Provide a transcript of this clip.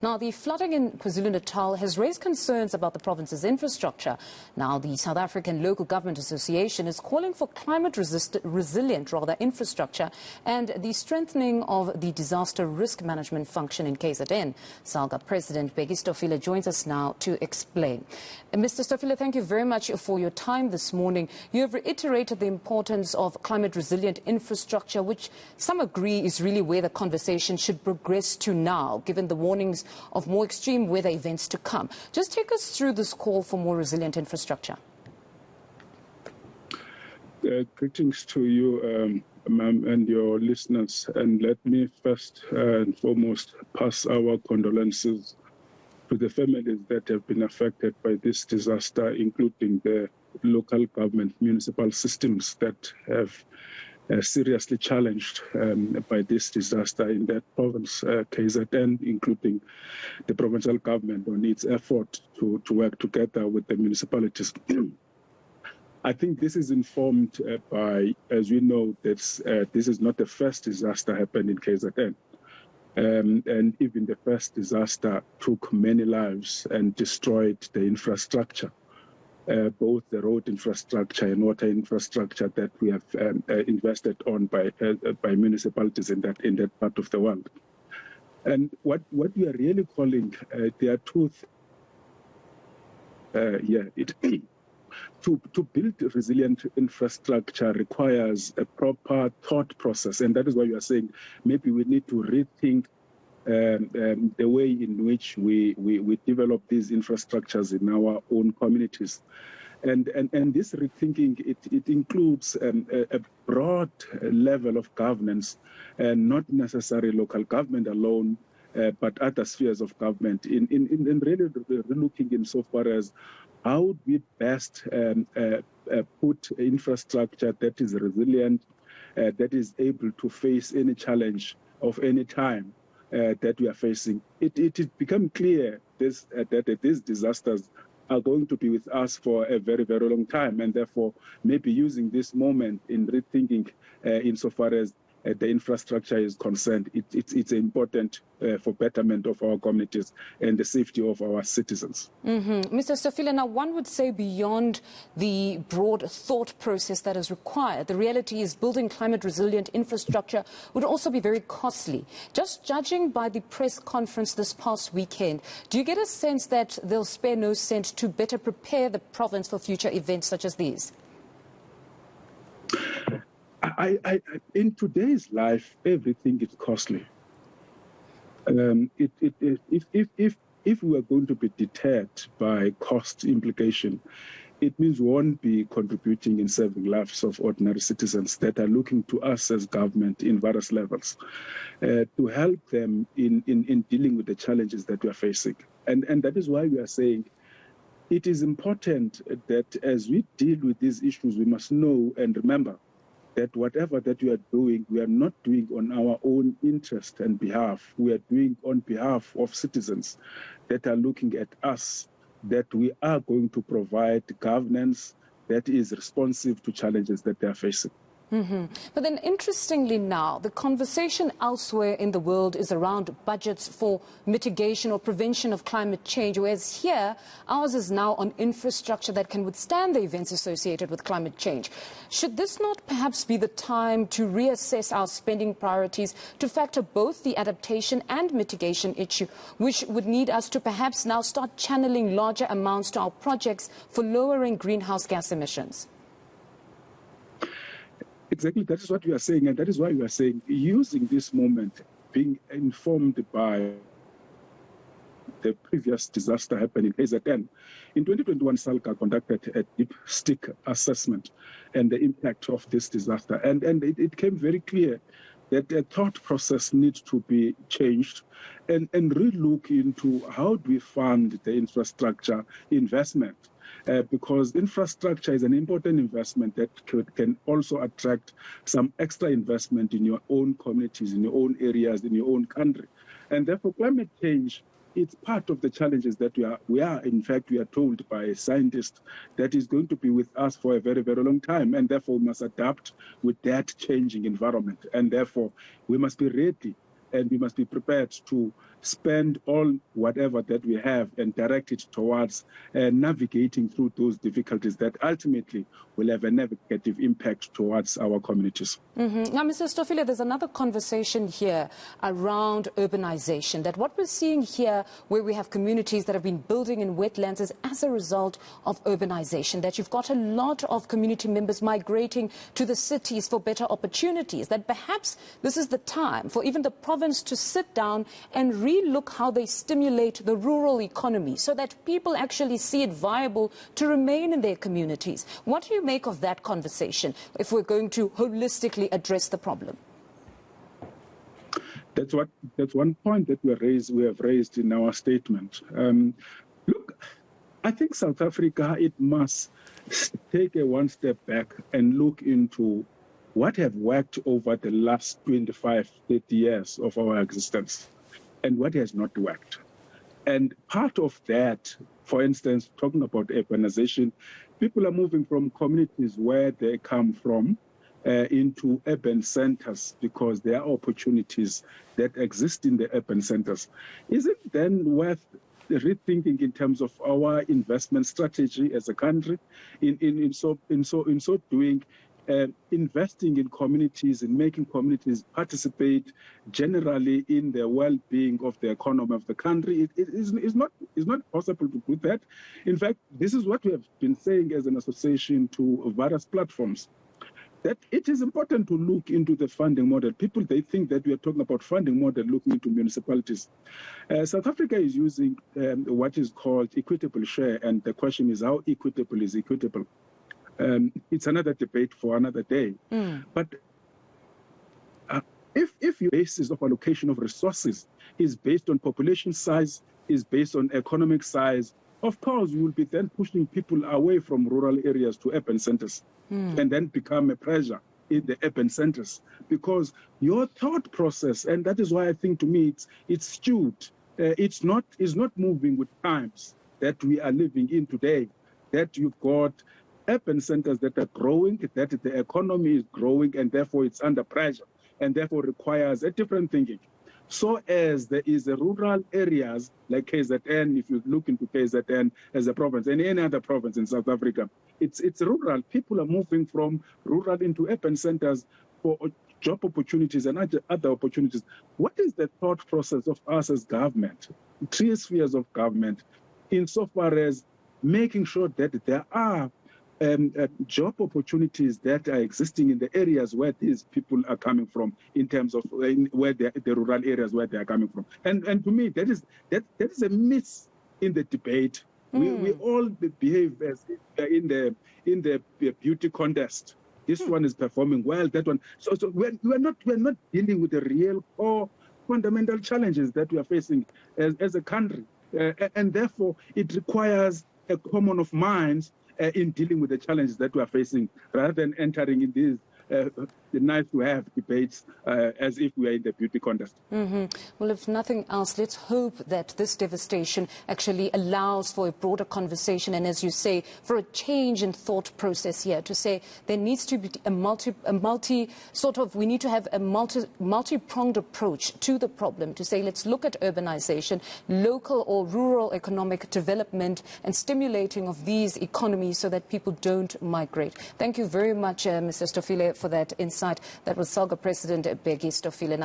Now, the flooding in KwaZulu-Natal has raised concerns about the province's infrastructure. Now, the South African Local Government Association is calling for resilient infrastructure and the strengthening of the disaster risk management function in KZN. Salga President Bheke Stofile joins us now to explain. Mr. Stofile, thank you very much for your time this morning. You have reiterated the importance of climate resilient infrastructure, which some agree is really where the conversation should progress to now, given the warnings of more extreme weather events to come. Just take us through this call for more resilient infrastructure. Greetings to you, ma'am, and your listeners. And let me first and foremost pass our condolences to the families that have been affected by this disaster, including the local government, municipal systems that have seriously challenged by this disaster in that province, KZN, including the provincial government on its effort to work together with the municipalities. I think this is informed by, as we know, this is not the first disaster happened in KZN. And even the first disaster took many lives and destroyed the infrastructure. Both the road infrastructure and water infrastructure that we have invested on by municipalities in that part of the world. And what we are really calling, there are two to build resilient infrastructure requires a proper thought process, and that is why you are saying maybe we need to rethink the way in which we develop these infrastructures in our own communities. And this rethinking, it includes a broad level of governance, and not necessarily local government alone, but other spheres of government, in really looking insofar as how would we best put infrastructure that is resilient, that is able to face any challenge of any time that we are facing. It become clear that these disasters are going to be with us for a very, very long time, and therefore maybe using this moment in rethinking insofar as the infrastructure is concerned, it's important for betterment of our communities and the safety of our citizens. Mr. Stofile, now one would say beyond the broad thought process that is required, the reality is building climate resilient infrastructure would also be very costly. Just judging by the press conference this past weekend, do you get a sense that they'll spare no cent to better prepare the province for future events such as these? In today's life, everything is costly. If we are going to be deterred by cost implication, it means we won't be contributing in saving lives of ordinary citizens that are looking to us as government in various levels to help them in dealing with the challenges that we are facing. And that is why we are saying it is important that as we deal with these issues, we must know and remember that whatever that we are doing, we are not doing on our own interest and behalf. We are doing on behalf of citizens that are looking at us, that we are going to provide governance that is responsive to challenges that they are facing. But then interestingly now, the conversation elsewhere in the world is around budgets for mitigation or prevention of climate change, whereas here, ours is now on infrastructure that can withstand the events associated with climate change. Should this not perhaps be the time to reassess our spending priorities to factor both the adaptation and mitigation issue, which would need us to perhaps now start channeling larger amounts to our projects for lowering greenhouse gas emissions? Exactly, that is what we are saying, and that is why we are saying using this moment, being informed by the previous disaster happened in KZN. In 2021, Salga conducted a deep stick assessment and the impact of this disaster, and it came very clear that the thought process needs to be changed and relook into how do we fund the infrastructure investment. Because infrastructure is an important investment that can also attract some extra investment in your own communities, in your own areas, in your own country. And therefore, climate change, it's part of the challenges that we are told by scientists that is going to be with us for a very, very long time. And therefore, we must adapt with that changing environment. And therefore, we must be ready and we must be prepared to spend all whatever that we have and direct it towards navigating through those difficulties that ultimately will have a negative impact towards our communities. Now, Mr. Stofile, there's another conversation here around urbanization, that what we're seeing here where we have communities that have been building in wetlands is as a result of urbanization, that you've got a lot of community members migrating to the cities for better opportunities, that perhaps this is the time for even the province to sit down and re-look how they stimulate the rural economy so that people actually see it viable to remain in their communities. What do you make of that conversation if we're going to holistically address the problem? That's one point that we have raised in our statement. Look, I think South Africa, it must take a one step back and look into what have worked over the last 25, 30 years of our existence and what has not worked. And part of that, for instance, talking about urbanization, people are moving from communities where they come from into urban centers because there are opportunities that exist in the urban centers. Is it then worth rethinking in terms of our investment strategy as a country in so doing, investing in communities and making communities participate generally in the well-being of the economy of the country? It is not possible to do that. In fact, this is what we have been saying as an association to various platforms, that it is important to look into the funding model. People, they think that we are talking about funding model looking into municipalities. South Africa is using what is called equitable share, and the question is how equitable is equitable. It's another debate for another day. But if your basis of allocation of resources is based on population size, is based on economic size, of course, you will be then pushing people away from rural areas to urban centers and then become a pressure in the urban centers because your thought process, and that is why I think to me it's skewed. It's not moving with times that we are living in today, that you've got urban centers that are growing, that the economy is growing, and therefore it's under pressure, and therefore requires a different thinking. So as there is a rural areas like KZN, if you look into KZN as a province, and any other province in South Africa, it's rural. People are moving from rural into urban centers for job opportunities and other opportunities. What is the thought process of us as government, three spheres of government, insofar as making sure that there are job opportunities that are existing in the areas where these people are coming from, in terms of where the rural areas where they are coming from, and to me that is a miss in the debate. We all behave as in the beauty contest. This one is performing well, that one. So we're not dealing with the real or fundamental challenges that we are facing as a country, and therefore it requires a common of minds in dealing with the challenges that we are facing, rather than entering in these nice to have debates as if we are in the beauty contest. Well, if nothing else, let's hope that this devastation actually allows for a broader conversation and, as you say, for a change in thought process here, to say there needs to be we need to have a multi-pronged approach to the problem, to say let's look at urbanization, local or rural economic development and stimulating of these economies so that people don't migrate. Thank you very much, Mr. Stofile, for that insight. That was Salga President Bheke Stofile.